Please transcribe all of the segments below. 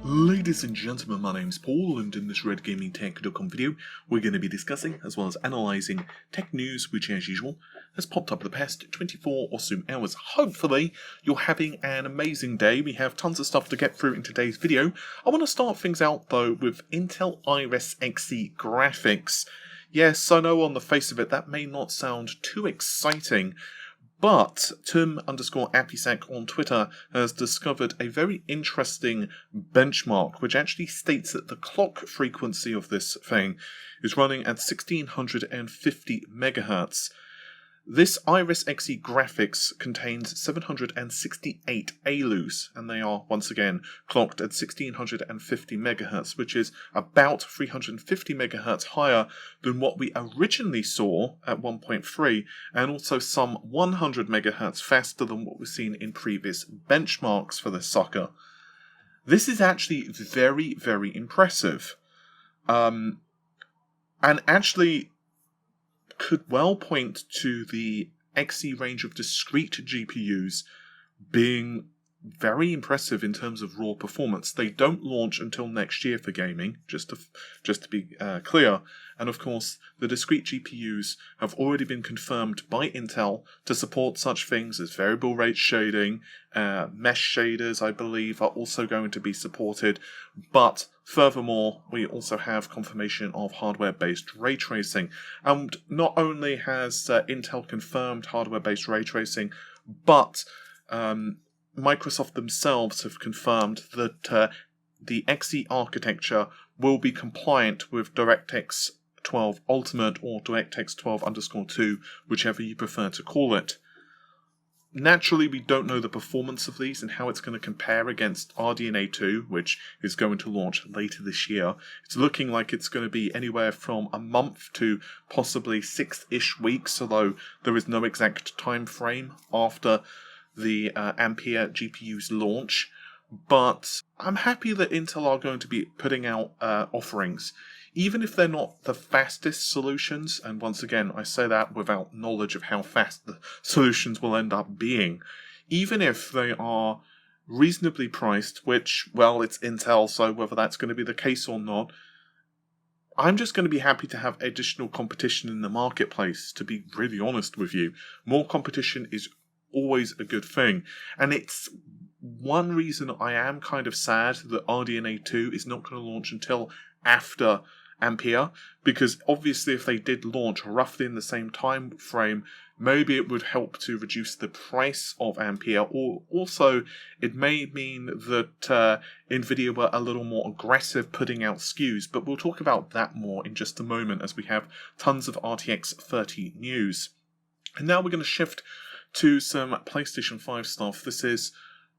Ladies and gentlemen, my name's Paul, and in this RedGamingTech.com video, we're going to be discussing, as well as analysing, tech news which, as usual, has popped up in the past 24 or so hours. Hopefully, you're having an amazing day. We have tons of stuff to get through in today's video. I want to start things out, though, with Intel Iris Xe graphics. Yes, I know on the face of it, that may not sound too exciting, but Tim_Apisac on Twitter has discovered a very interesting benchmark, which actually states that the clock frequency of this thing is running at 1650 megahertz. This Iris Xe graphics contains 768 ALUs, and they are, once again, clocked at 1650 megahertz, which is about 350 megahertz higher than what we originally saw at 1.3, and also some 100 megahertz faster than what we've seen in previous benchmarks for this sucker. This is actually very, very impressive. And actually could well point to the Xe range of discrete GPUs being very impressive in terms of raw performance. They don't launch until next year for gaming, just to be clear. And of course, the discrete GPUs have already been confirmed by Intel to support such things as variable rate shading, mesh shaders, I believe, are also going to be supported. But furthermore, we also have confirmation of hardware-based ray tracing. And not only has Intel confirmed hardware-based ray tracing, but Microsoft themselves have confirmed that the Xe architecture will be compliant with DirectX 12 Ultimate or DirectX 12_2, whichever you prefer to call it. Naturally, we don't know the performance of these and how it's going to compare against RDNA 2, which is going to launch later this year. It's looking like it's going to be anywhere from a month to possibly 6-ish weeks, although there is no exact time frame after the Ampere GPU's launch. But I'm happy that Intel are going to be putting out offerings, even if they're not the fastest solutions, and once again, I say that without knowledge of how fast the solutions will end up being. Even if they are reasonably priced, which, well, it's Intel, so whether that's going to be the case or not, I'm just going to be happy to have additional competition in the marketplace, to be really honest with you. More competition is always a good thing, and it's one reason I am kind of sad that RDNA 2 is not going to launch until after Ampere, because obviously if they did launch roughly in the same time frame, maybe it would help to reduce the price of Ampere, or also it may mean that Nvidia were a little more aggressive putting out SKUs, but we'll talk about that more in just a moment as we have tons of RTX 30 news. And now we're going to shift to some PlayStation 5 stuff. This is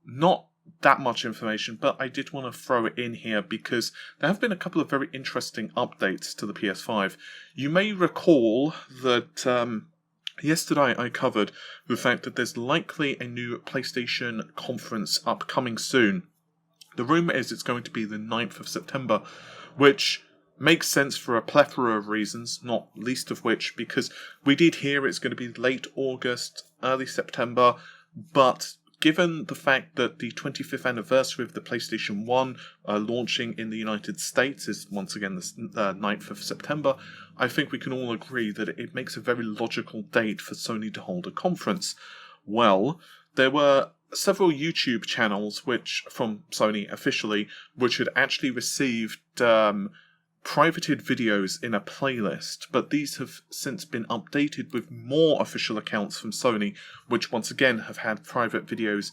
not that much information, but I did want to throw it in here because there have been a couple of very interesting updates to the PS5. You may recall that yesterday I covered the fact that there's likely a new PlayStation conference upcoming soon. The rumour is it's going to be the 9th of September, which makes sense for a plethora of reasons, not least of which because we did hear it's going to be late August, early September, but given the fact that the 25th anniversary of the PlayStation 1 launching in the United States is once again the 9th of September, I think we can all agree that it makes a very logical date for Sony to hold a conference. Well, there were several YouTube channels which, from Sony officially, which had actually received privated videos in a playlist, but these have since been updated with more official accounts from Sony, which once again have had private videos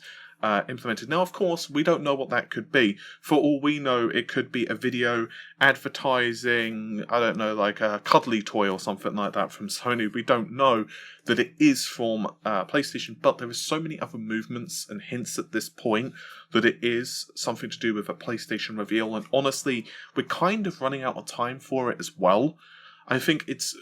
implemented. Now, of course, we don't know what that could be. For all we know, it could be a video advertising, I don't know, like a cuddly toy or something like that from Sony. We don't know that it is from PlayStation, but there are so many other movements and hints at this point that it is something to do with a PlayStation reveal, and honestly, we're kind of running out of time for it as well. I think it's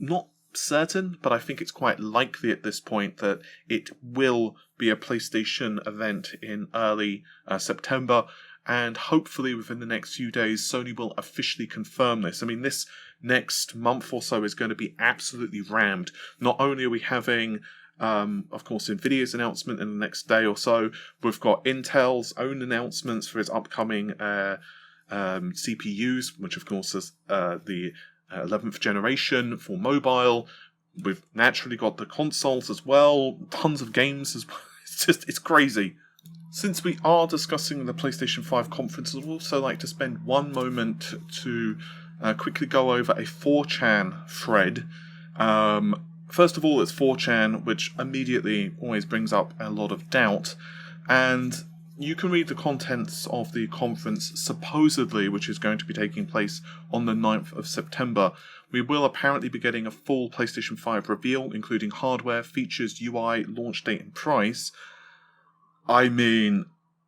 not certain, but I think it's quite likely at this point that it will be a PlayStation event in early September, and hopefully within the next few days Sony will officially confirm this. I mean, this next month or so is going to be absolutely rammed. Not only are we having Of course, Nvidia's announcement in the next day or so. We've got Intel's own announcements for its upcoming CPUs, which of course is the 11th generation for mobile. We've naturally got the consoles as well, tons of games as well. It's crazy. Since we are discussing the PlayStation 5 conference, I'd also like to spend one moment to quickly go over a 4chan thread. First of all, it's 4chan, which immediately always brings up a lot of doubt, and you can read the contents of the conference, supposedly, which is going to be taking place on the 9th of September. We will apparently be getting a full PlayStation 5 reveal, including hardware, features, UI, launch date, and price. I mean,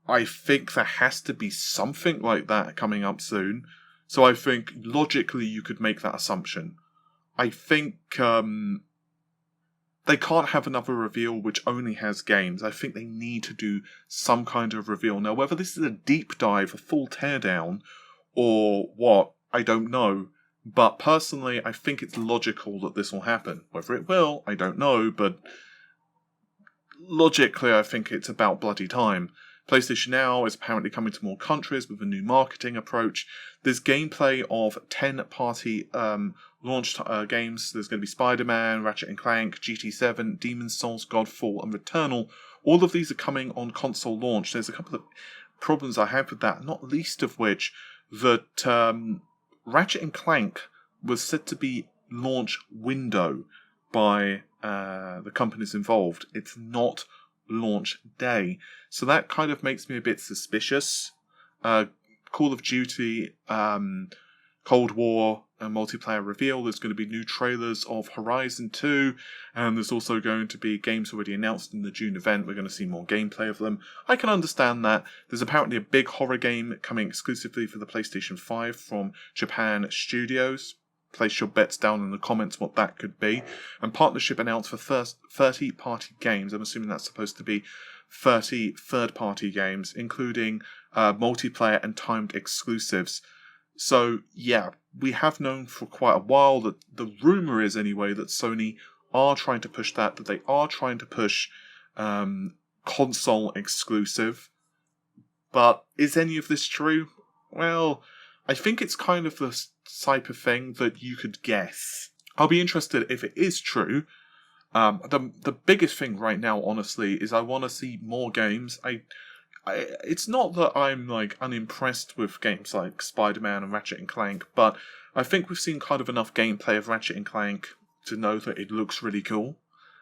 I think there has to be something like that coming up soon. So I think, logically, you could make that assumption. I think they can't have another reveal which only has games. I think they need to do some kind of reveal. Now, whether this is a deep dive, a full teardown, or what, I don't know. But personally, I think it's logical that this will happen. Whether it will, I don't know, but logically, I think it's about bloody time. PlayStation Now is apparently coming to more countries with a new marketing approach. There's gameplay of 10-party launched games. There's going to be Spider-Man, Ratchet & Clank, GT7, Demon's Souls, Godfall, and Returnal. All of these are coming on console launch. There's a couple of problems I have with that, not least of which that Ratchet & Clank was said to be launch window by the companies involved. It's not launch day. So that kind of makes me a bit suspicious. Call of Duty, Cold War, a multiplayer reveal. There's going to be new trailers of Horizon 2, and there's also going to be games already announced in the June event. We're going to see more gameplay of them. I can understand that. There's apparently a big horror game coming exclusively for the PlayStation 5 from Japan Studios. Place your bets down in the comments what that could be. And partnership announced for 30-party games. I'm assuming that's supposed to be 30 third-party games, including multiplayer and timed exclusives. So, yeah, we have known for quite a while that the rumour is, anyway, that Sony are trying to push that they are trying to push console exclusive. But is any of this true? Well, I think it's kind of the type of thing that you could guess. I'll be interested if it is true. The biggest thing right now, honestly, is I want to see more games. It's not that I'm unimpressed with games like Spider-Man and Ratchet & Clank, but I think we've seen kind of enough gameplay of Ratchet & Clank to know that it looks really cool.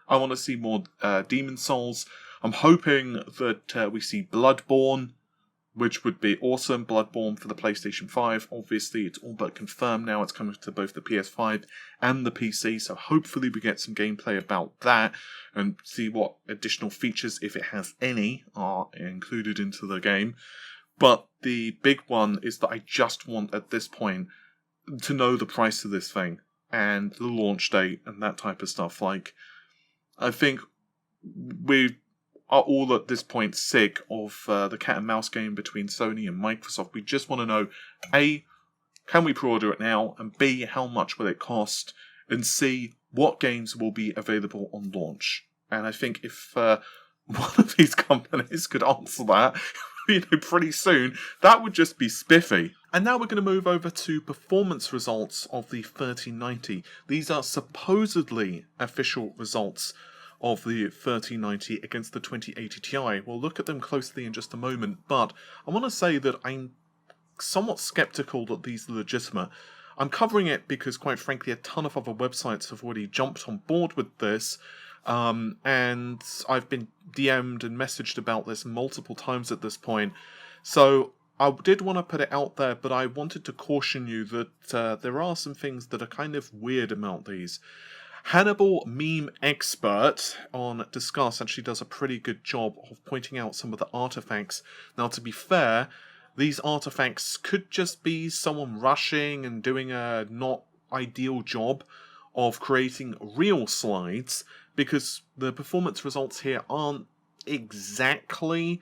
I want to see more Demon's Souls. I'm hoping that we see Bloodborne, which would be awesome. Bloodborne for the PlayStation 5. Obviously, it's all but confirmed now. It's coming to both the PS5 and the PC, so hopefully we get some gameplay about that and see what additional features, if it has any, are included into the game. But the big one is that I just want, at this point, to know the price of this thing and the launch date and that type of stuff. I think we are all at this point sick of the cat and mouse game between Sony and Microsoft. We just want to know, A, can we pre-order it now? And B, how much will it cost? And C, what games will be available on launch? And I think if one of these companies could answer that, pretty soon, that would just be spiffy. And now we're going to move over to performance results of the 3090. These are supposedly official results of the 3090 against the 2080 Ti. We'll look at them closely in just a moment, but I want to say that I'm somewhat skeptical that these are legitimate. I'm covering it because, quite frankly, a ton of other websites have already jumped on board with this, and I've been DM'd and messaged about this multiple times at this point. So I did want to put it out there, but I wanted to caution you that there are some things that are kind of weird about these. Hannibal Meme Expert on Discuss actually does a pretty good job of pointing out some of the artifacts. Now, to be fair, these artifacts could just be someone rushing and doing a not ideal job of creating real slides, because the performance results here aren't exactly,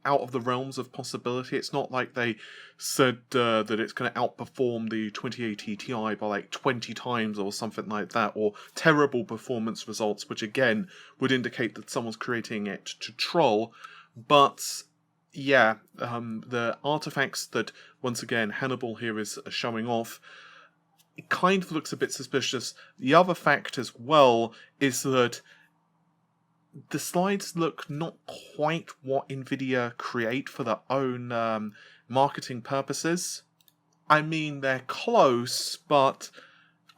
out of the realms of possibility. It's not like they said that it's going to outperform the 2080 Ti by like 20 times or something like that, or terrible performance results, which again would indicate that someone's creating it to troll. But yeah, the artifacts that, once again, Hannibal here is showing off, it kind of looks a bit suspicious. The other fact as well is that the slides look not quite what Nvidia create for their own marketing purposes. I mean, they're close, but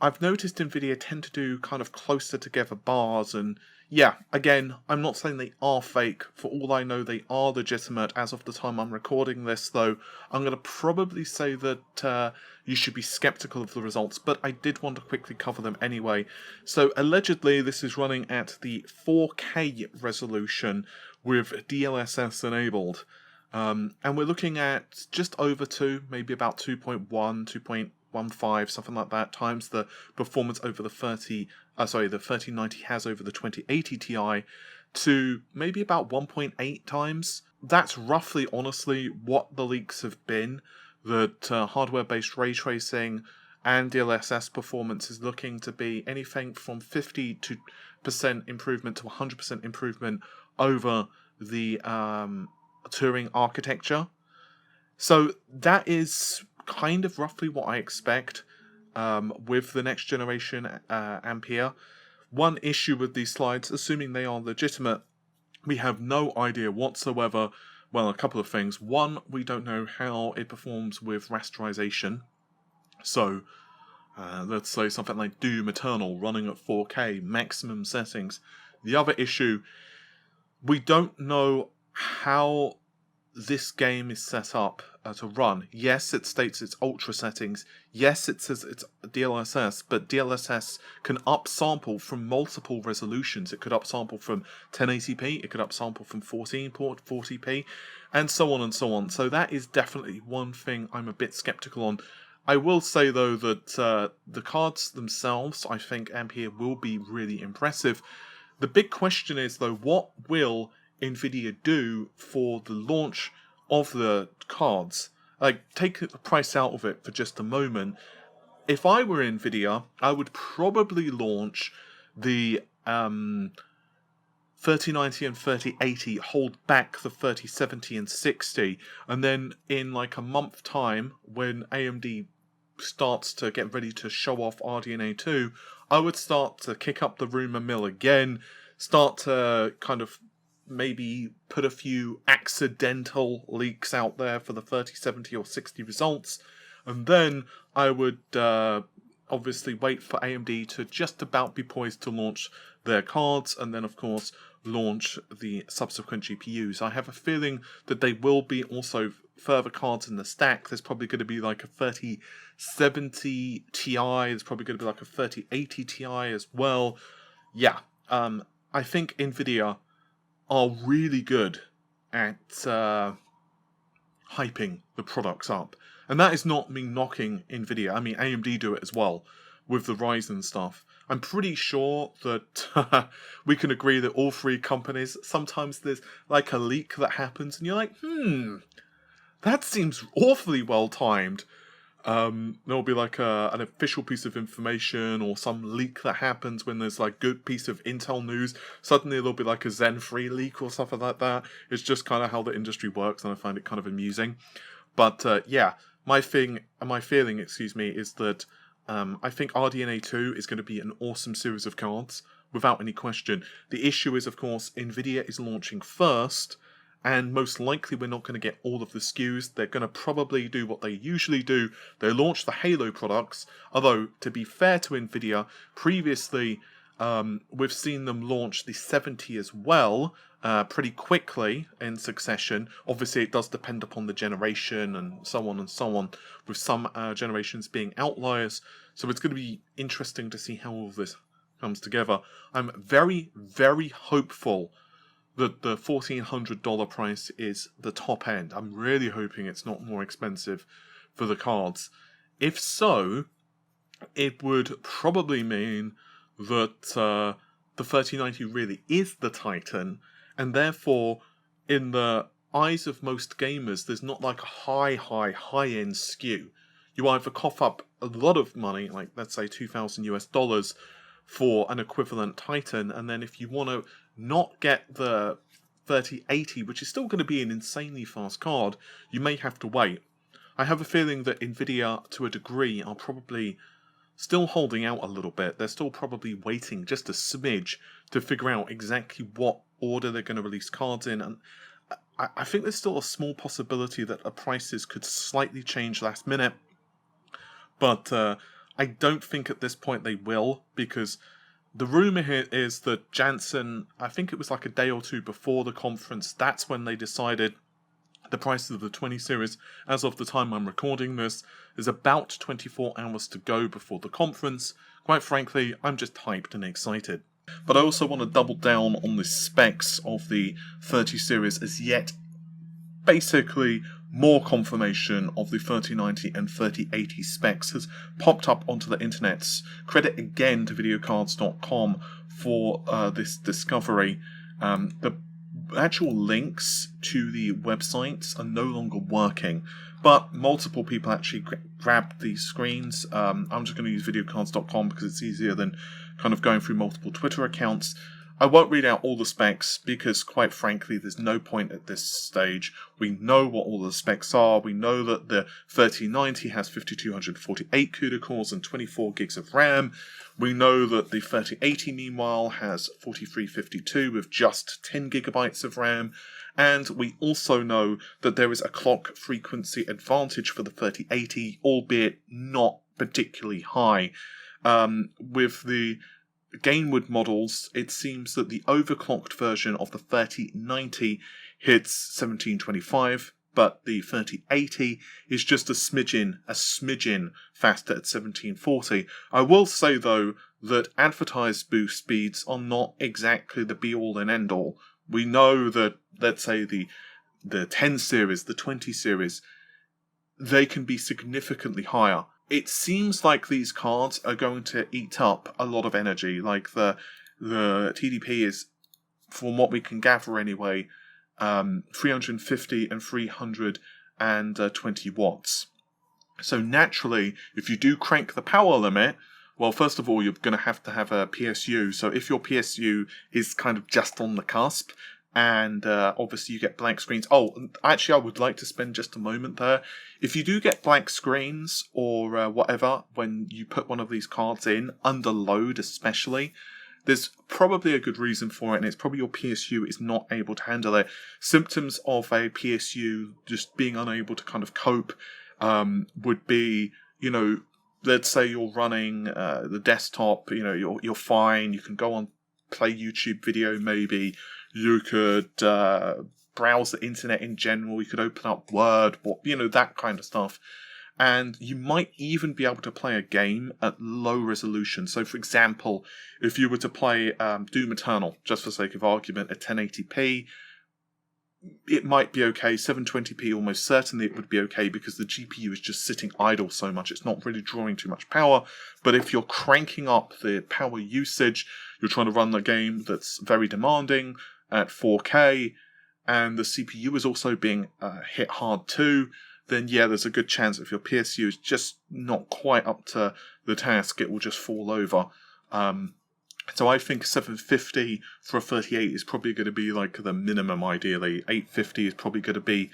I've noticed Nvidia tend to do kind of closer together bars, and yeah, again, I'm not saying they are fake. For all I know, they are legitimate as of the time I'm recording this, though I'm going to probably say that you should be skeptical of the results, but I did want to quickly cover them anyway. So, allegedly, this is running at the 4K resolution with DLSS enabled. And we're looking at just over 2, maybe about 2.1, 2.15, something like that, times the performance over the 3090 has over the 2080 Ti, to maybe about 1.8 times. That's roughly, honestly, what the leaks have been. That hardware-based ray tracing and DLSS performance is looking to be anything from 50% improvement to 100% improvement over the Turing architecture. So that is kind of roughly what I expect with the next generation Ampere. One issue with these slides, assuming they are legitimate, we have no idea whatsoever. Well, a couple of things. One, we don't know how it performs with rasterization. So, let's say something like Doom Eternal running at 4K, maximum settings. The other issue, we don't know how this game is set up to run. Yes, it states it's ultra settings. Yes, it says it's DLSS, but DLSS can upsample from multiple resolutions. It could upsample from 1080p, it could upsample from 1440p, and so on and so on. So that is definitely one thing I'm a bit skeptical on. I will say, though, that the cards themselves, I think Ampere will be really impressive. The big question is, though, what will Nvidia do for the launch of the cards? Like, take the price out of it for just a moment. If I were Nvidia, I would probably launch the 3090 and 3080, hold back the 3070 and 60, and then in like a month time, when AMD starts to get ready to show off RDNA 2, I would start to kick up the rumor mill again, start to kind of maybe put a few accidental leaks out there for the 3070 or 60 results, and then I would obviously wait for AMD to just about be poised to launch their cards, and then of course launch the subsequent GPUs. I have a feeling that they will be also further cards in the stack. There's probably going to be like a 3070 Ti, there's probably going to be like a 3080 Ti as well. Yeah, I think Nvidia are really good at hyping the products up. And that is not me knocking Nvidia. I mean, AMD do it as well with the Ryzen stuff. I'm pretty sure that we can agree that all three companies, sometimes there's like a leak that happens and you're like, that seems awfully well timed. There'll be like an official piece of information or some leak that happens when there's like good piece of Intel news. Suddenly there'll be like a Zen 3 leak or something like that. It's just kind of how the industry works, and I find it kind of amusing. But yeah, my feeling, is that I think RDNA 2 is going to be an awesome series of cards, without any question. The issue is, of course, Nvidia is launching first, and most likely we're not going to get all of the SKUs. They're going to probably do what they usually do. They launch the Halo products, although, to be fair to Nvidia, previously we've seen them launch the 70 as well, pretty quickly in succession. Obviously it does depend upon the generation and so on, with some generations being outliers. So it's going to be interesting to see how all of this comes together. I'm very, very hopeful that the $1,400 price is the top end. I'm really hoping it's not more expensive for the cards. If so, it would probably mean that the 3090 really is the Titan, and therefore in the eyes of most gamers, there's not like a high-end SKU. You either cough up a lot of money, like let's say $2,000 for an equivalent Titan, and then if you want to not get the 3080, which is still going to be an insanely fast card, you may have to wait. I have a feeling that Nvidia, to a degree, are probably still holding out a little bit. They're still probably waiting just a smidge to figure out exactly what order they're going to release cards in, and I think there's still a small possibility that the prices could slightly change last minute, but I don't think at this point they will, because the rumour here is that Janssen, I think it was like a day or two before the conference, that's when they decided the price of the 20 series, as of the time I'm recording this, is about 24 hours to go before the conference. Quite frankly, I'm just hyped and excited. But I also want to double down on the specs of the 30 series as yet. Basically, more confirmation of the 3090 and 3080 specs has popped up onto the internets. Credit again to videocards.com for this discovery. The actual links to the websites are no longer working, but multiple people actually grabbed these screens. I'm just going to use videocards.com because it's easier than kind of going through multiple Twitter accounts. I won't read out all the specs because, quite frankly, there's no point at this stage. We know what all the specs are. We know that the 3090 has 5248 CUDA cores and 24 gigs of RAM. We know that the 3080, meanwhile, has 4352 with just 10 gigabytes of RAM. And we also know that there is a clock frequency advantage for the 3080, albeit not particularly high. With the Gainwood models, it seems that the overclocked version of the 3090 hits 1725, but the 3080 is just a smidgen faster at 1740. I will say, though, that advertised boost speeds are not exactly the be-all and end-all. We know that, let's say, the 10 series, the 20 series, they can be significantly higher. It seems like these cards are going to eat up a lot of energy. Like the TDP is, from what we can gather anyway, 350 and 320 watts. So naturally, if you do crank the power limit, well, first of all, you're going to have a PSU. So if your PSU is kind of just on the cusp, and obviously you get blank screens. Oh, actually, I would like to spend just a moment there. If you do get blank screens or whatever, when you put one of these cards in, under load especially, there's probably a good reason for it, and it's probably your PSU is not able to handle it. Symptoms of a PSU just being unable to kind of cope would be, let's say you're running the desktop, you're fine, you can go on, play YouTube video maybe, you could browse the internet in general, you could open up Word, that kind of stuff. And you might even be able to play a game at low resolution. So, for example, if you were to play Doom Eternal, just for sake of argument, at 1080p, it might be okay. 720p, almost certainly it would be okay because the GPU is just sitting idle so much. It's not really drawing too much power. But if you're cranking up the power usage, you're trying to run the game that's very demanding at 4K, and the CPU is also being hit hard too, then yeah, there's a good chance if your PSU is just not quite up to the task, it will just fall over. So I think 750 for a 38 is probably going to be like the minimum ideally. 850 is probably going to be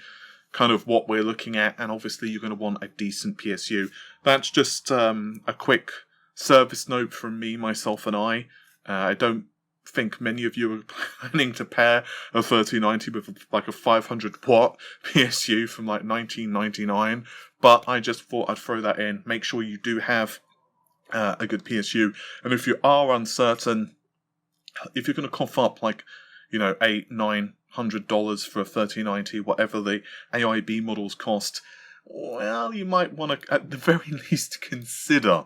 kind of what we're looking at, and obviously you're going to want a decent PSU. That's just a quick service note from me, myself and I. I don't think many of you are planning to pair a 3090 with like a 500 watt PSU from like 1999, but I just thought I'd throw that in. Make sure you do have a good PSU, and if you are uncertain, if you're going to cough up like $800-900 for a 3090, whatever the AIB models cost, well, you might want to at the very least consider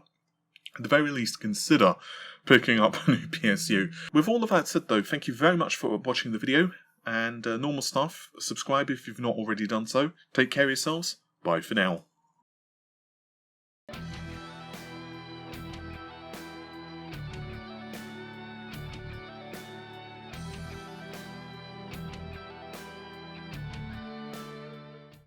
picking up a new PSU. With all of that said though, thank you very much for watching the video, and normal stuff, subscribe if you've not already done so. Take care of yourselves, bye for now.